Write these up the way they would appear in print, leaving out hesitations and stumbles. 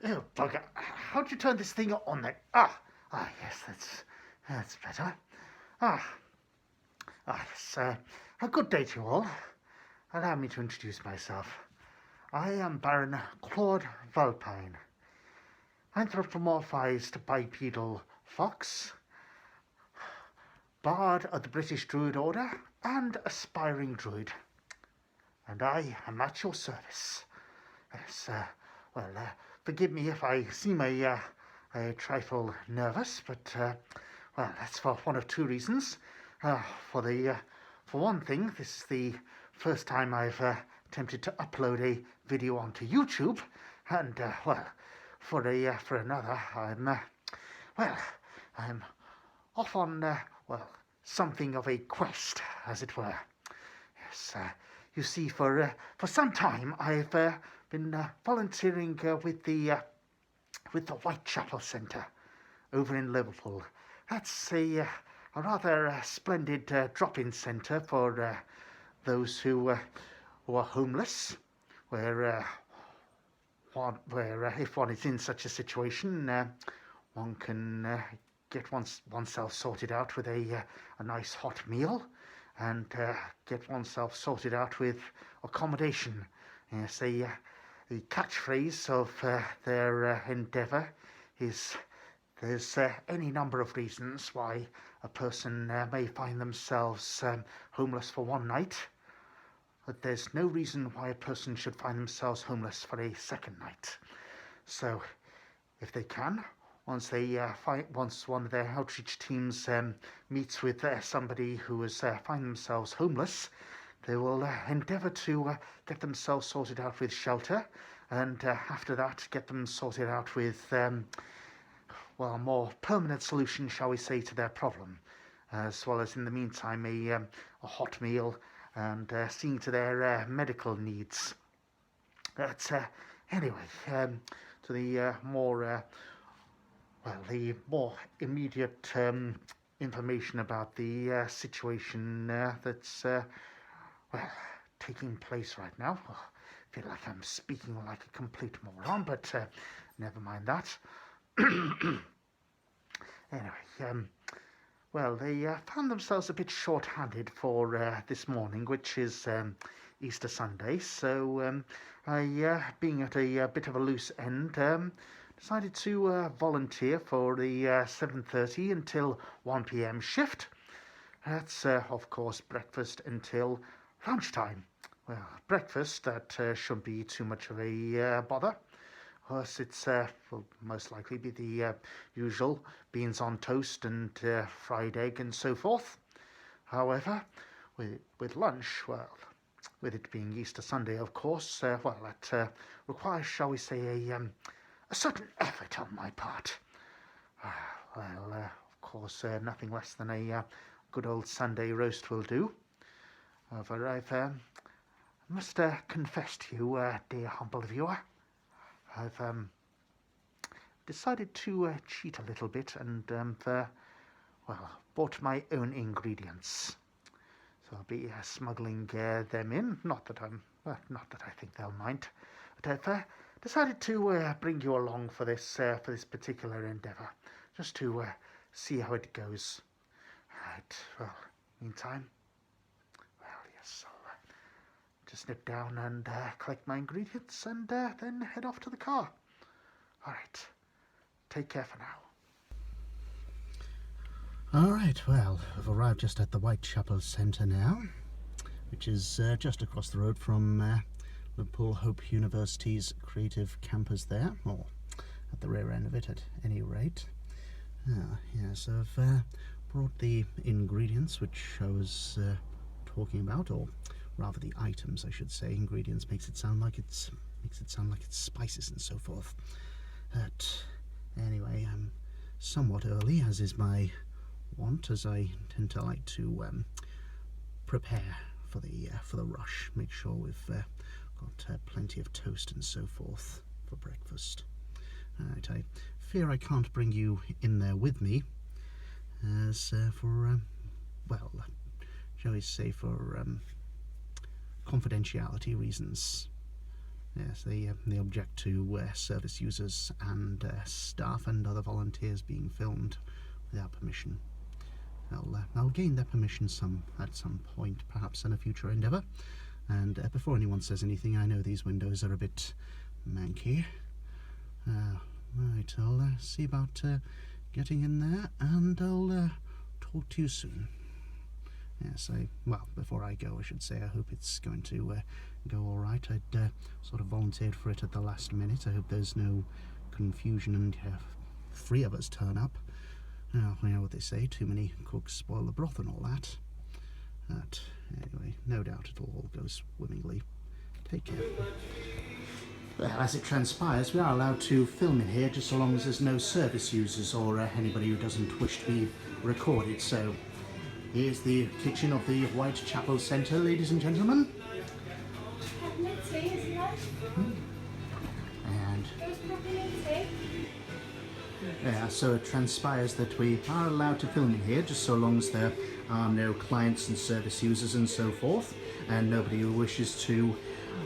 Oh, bugger. How'd you turn this thing on then? Yes, that's better. Ah, yes. A good day to you all. Allow me to introduce myself. I am Baron Claude Vulpine, anthropomorphized bipedal fox, bard of the British Druid Order, and aspiring druid. And I am at your service. Yes, forgive me if I seem a trifle nervous, but, that's for one of two reasons. Uh, for the, for one thing, this is the first time I've attempted to upload a video onto YouTube, and, for another, I'm off on, something of a quest, as it were. Yes, you see, for some time I've been volunteering with the Whitechapel Centre over in Liverpool. That's a rather splendid drop-in centre for those who are homeless, where if one is in such a situation, one can get oneself sorted out with a nice hot meal, and get oneself sorted out with accommodation. Yes, the catchphrase of their endeavour is there's any number of reasons why a person may find themselves homeless for one night, but there's no reason why a person should find themselves homeless for a second night. So, if they can, once one of their outreach teams meets with somebody who has find themselves homeless, they will endeavour to get themselves sorted out with shelter, and after that get them sorted out with a more permanent solution, shall we say, to their problem, as well as in the meantime a hot meal and seeing to their medical needs. But anyway, to the more immediate information about the situation that's taking place right now. I feel like I'm speaking like a complete moron, but never mind that. Anyway, they found themselves a bit short-handed for this morning, which is Easter Sunday. So I, being at a bit of a loose end, decided to volunteer for the 7:30 until 1 p.m. shift. That's, of course, breakfast until lunchtime. Well, breakfast, that shouldn't be too much of a bother. Of course, it's will most likely be the usual beans on toast and fried egg and so forth. However, with lunch, with it being Easter Sunday, of course, that requires, shall we say, a certain effort on my part. Of course, nothing less than a good old Sunday roast will do. However, I must confess to you, dear humble viewer, I've decided to cheat a little bit and bought my own ingredients. So I'll be smuggling them in. Not that I think they'll mind. But I've decided to bring you along for this particular endeavour, just to see how it goes. Right. Well, meantime, yes, I'll just nip down and collect my ingredients and then head off to the car. All right. Take care for now. All right, well, I've arrived just at the Whitechapel Centre now, which is just across the road from Liverpool Hope University's creative campus there, or at the rear end of it at any rate. So I've brought the ingredients which I was talking about, or rather the items, I should say. Ingredients makes it sound like it's spices and so forth. But anyway, I'm somewhat early, as is my want, as I tend to like to prepare for the rush. Make sure we've got plenty of toast and so forth for breakfast. Right, I fear I can't bring you in there with me, as for shall we say, for confidentiality reasons. Yes, they object to service users and staff and other volunteers being filmed without permission. I'll gain their permission at some point, perhaps in a future endeavour. And before anyone says anything, I know these windows are a bit manky. Right, I'll see about getting in there, and I'll talk to you soon. Yes, well, before I go, I should say, I hope it's going to go all right. I'd sort of volunteered for it at the last minute. I hope there's no confusion and 3 of us turn up. Now, you know what they say, too many cooks spoil the broth and all that. But anyway, no doubt it'll all go swimmingly. Take care. Well, as it transpires, we are allowed to film in here just so long as there's no service users or anybody who doesn't wish to be recorded. So here's the kitchen of the Whitechapel Centre, ladies and gentlemen. And yeah, so it transpires that we are allowed to film in here just so long as there are no clients and service users and so forth, and nobody who wishes to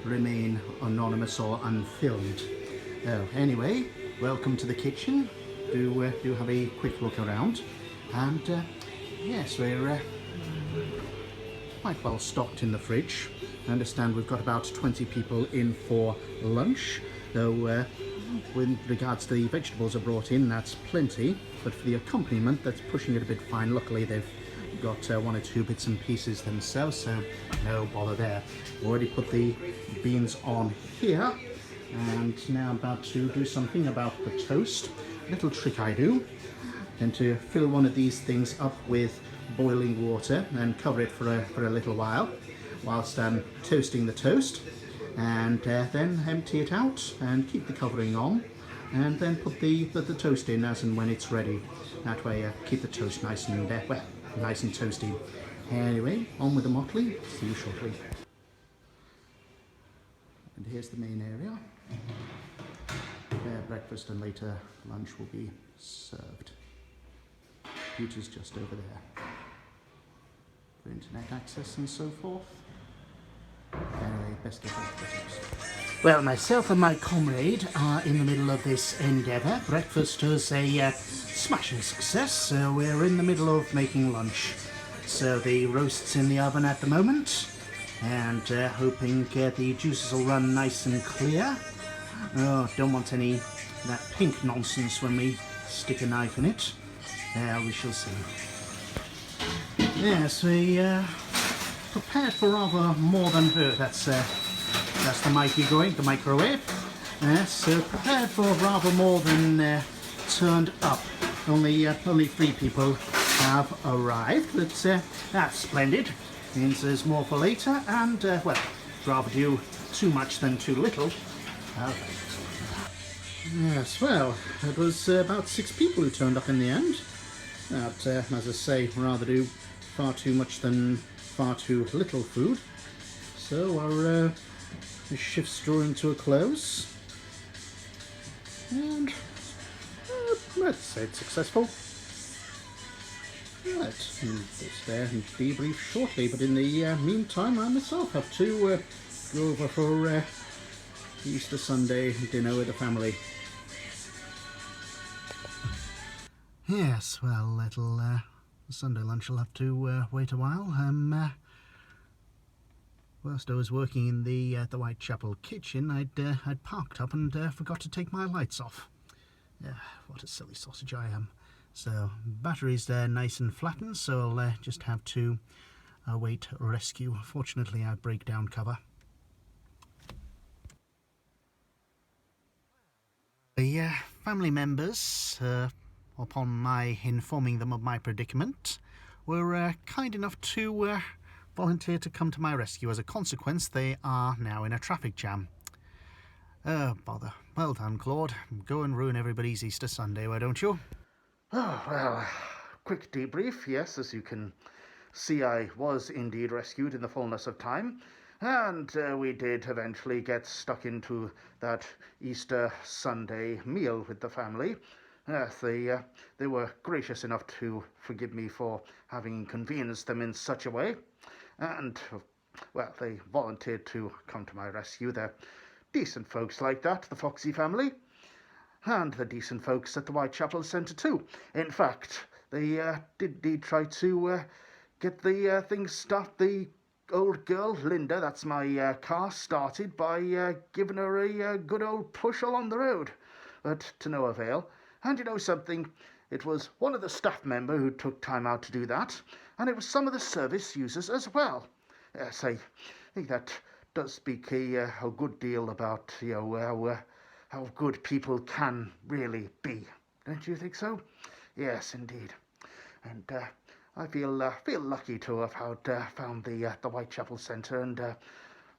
remain anonymous or unfilmed. Anyway, welcome to the kitchen. Do have a quick look around, and yes, we're quite well stocked in the fridge. I understand we've got about 20 people in for lunch, though with regards to the vegetables are brought in, that's plenty, but for the accompaniment, that's pushing it a bit fine. Luckily they've got 1 or 2 bits and pieces themselves, so no bother there. Already put the beans on here, and now about to do something about the toast. A little trick I do, and to fill one of these things up with boiling water and cover it for a little while whilst I'm toasting the toast, and then empty it out and keep the covering on, and then put the toast in as and when it's ready. That way keep the toast nice and nice and toasty. Anyway, on with the motley. See you shortly. And here's the main area where breakfast and later lunch will be served. Computer's just over there for internet access and so forth. Anyway, best get back to the toast. Well, myself and my comrade are in the middle of this endeavour. Breakfast was a smashing success, so we're in the middle of making lunch. So the roast's in the oven at the moment, and hoping the juices will run nice and clear. Oh, don't want any of that pink nonsense when we stick a knife in it. We shall see. Yes, we prepared for rather more than that's the mighty going, the microwave. So prepared for rather more than turned up. Only 3 people have arrived, but that's splendid. Means there's more for later, and well, rather do too much than too little. Yes, well, it was about 6 people who turned up in the end. But, as I say, rather do far too much than far too little food. So our shift's drawing to a close, and let's say it's successful. Right, it's there and debrief shortly, but in the meantime, I myself have to go over for Easter Sunday dinner with the family. Yes, well, little Sunday lunch will have to wait a while. Whilst I was working in the Whitechapel kitchen, I'd parked up and forgot to take my lights off. What a silly sausage I am. So battery's there nice and flattened, so I'll just have to await rescue. Fortunately, I have breakdown cover. The family members, upon my informing them of my predicament, were kind enough to volunteer to come to my rescue. As a consequence, they are now in a traffic jam. Oh, bother. Well done, Claude. Go and ruin everybody's Easter Sunday, why don't you? Oh, well, quick debrief. Yes, as you can see, I was indeed rescued in the fullness of time, and we did eventually get stuck into that Easter Sunday meal with the family. They were gracious enough to forgive me for having inconvenienced them in such a way, and well, they volunteered to come to my rescue. They're decent folks like that, the Foxy family, and the decent folks at the Whitechapel Centre too. In fact, they did indeed try to get the things stopped. The old girl, Linda, that's my car, started by giving her a good old push along the road, but to no avail. And you know something? It was one of the staff member who took time out to do that, and it was some of the service users as well. Yes, I think that does speak a good deal about how good people can really be. Don't you think so? Yes, indeed. And I feel lucky to have found the Whitechapel Centre, and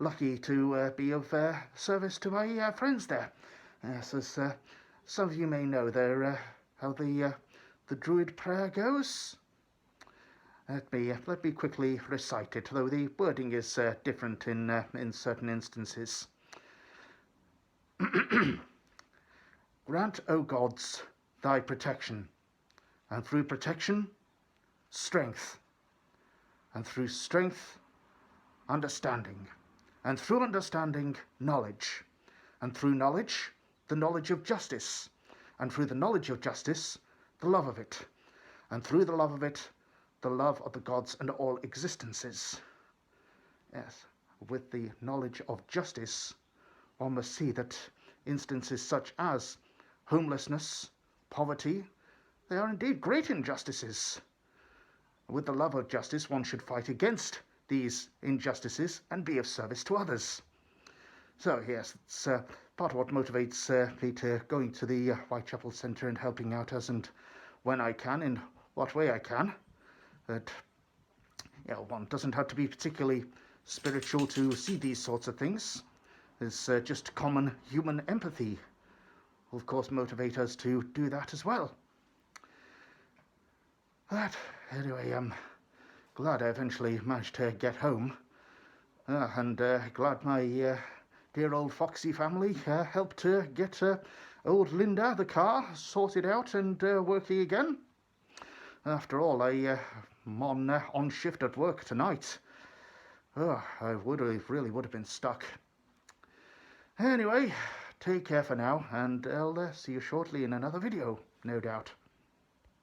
lucky to be of service to my friends there. Yes, as some of you may know, there how the Druid prayer goes. Let me quickly recite it, though the wording is different in certain instances. Grant, O gods, thy protection, and through protection, strength, and through strength, understanding, and through understanding, knowledge, and through knowledge, the knowledge of justice, and through the knowledge of justice, the love of it, and through the love of it, the love of the gods and all existences. Yes, with the knowledge of justice, one must see that instances such as homelessness, poverty, they are indeed great injustices. With the love of justice, one should fight against these injustices and be of service to others. So yes, it's part of what motivates me to going to the Whitechapel Centre and helping out as and when I can, in what way I can. That one doesn't have to be particularly spiritual to see these sorts of things. There's just common human empathy will of course motivate us to do that as well. But anyway, I'm glad I eventually managed to get home, and glad my dear old Foxy family helped to get old Linda, the car, sorted out and working again. After all, I'm on shift at work tonight. I really would have been stuck. Anyway, take care for now, and I'll see you shortly in another video, no doubt.